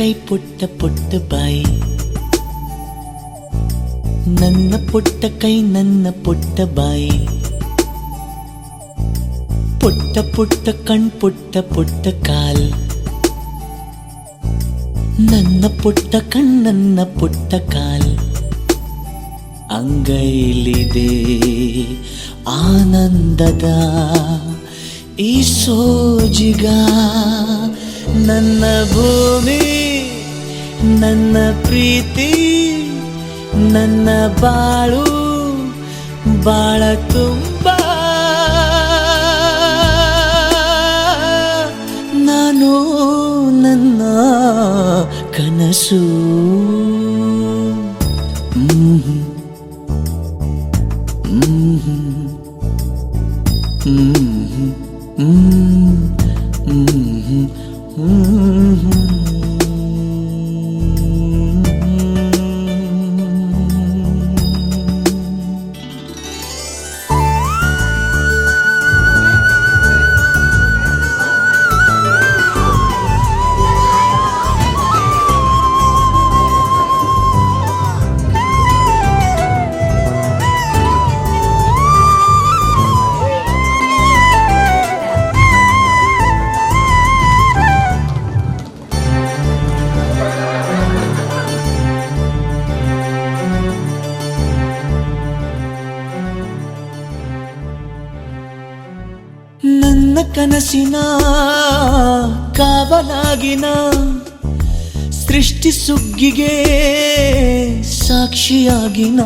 ಕೈ ಪುಟ್ಟ ಪುಟ್ಟ ಬಾಯಿ, ನನ್ನ ಪುಟ್ಟ ಕೈ ನನ್ನ ಪುಟ್ಟ ಬಾಯಿ, ಪುಟ್ಟ ಪುಟ್ಟ ಕಣ್ ಪುಟ್ಟ ಪುಟ್ಟ ಕಾಲ್, ನನ್ನ ಪುಟ್ಟ ಕಣ್ಣನ್ನ ಪುಟ್ಟ ಕಾಲ್, ಅಂಗೈಲಿದೆ ಆನಂದದ ಈ ಸೋಜಿಗ, ನನ್ನ ಭೂಮಿ ನನ್ನ ಪ್ರೀತಿ ನನ್ನ ಬಾಳು ಬಾಳ ತುಂಬ, ನಾನು ನನ್ನ ಕನಸು. ನನ್ನ ಕನಸಿನ ಕಾವಲಾಗಿನ ಸೃಷ್ಟಿ ಸುಗ್ಗಿಗೆ ಸಾಕ್ಷಿಯಾಗಿನ,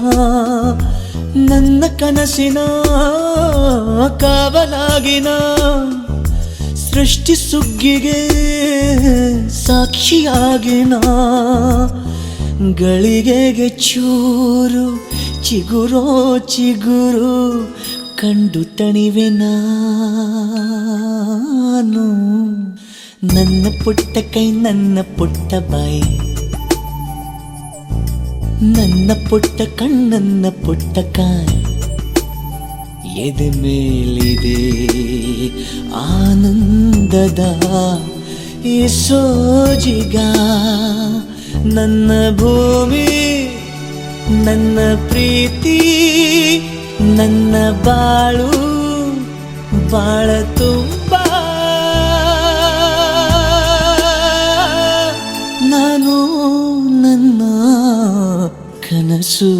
ನನ್ನ ಕನಸಿನ ಕಾವಲಾಗಿನ ಸೃಷ್ಟಿ ಸುಗ್ಗಿಗೆ ಸಾಕ್ಷಿಯಾಗಿನ, ಗಳಿಗೆಗೆ ಚೂರು ಚಿಗುರೋ ಚಿಗುರು ಕಂಡು ತಣಿವೆ ನಾನು, ನನ್ನ ಪುಟ್ಟ ಕೈ ನನ್ನ ಪುಟ್ಟ ಬಾಯಿ, ನನ್ನ ಪುಟ್ಟ ಕಣ್ಣನ್ನ ಪುಟ್ಟ ಕಾಲ್, ಎದೆ ಮೇಲಿದೆ ಆನಂದದ ಈ ಸೋಜಿಗ, ನನ್ನ ಭೂಮಿ ನನ್ನ ಪ್ರೀತಿ ನನ್ನ ಬಾಳು ಬಾಳ ತುಂಬ, ನಾನು ನನ್ನ ಕನಸು.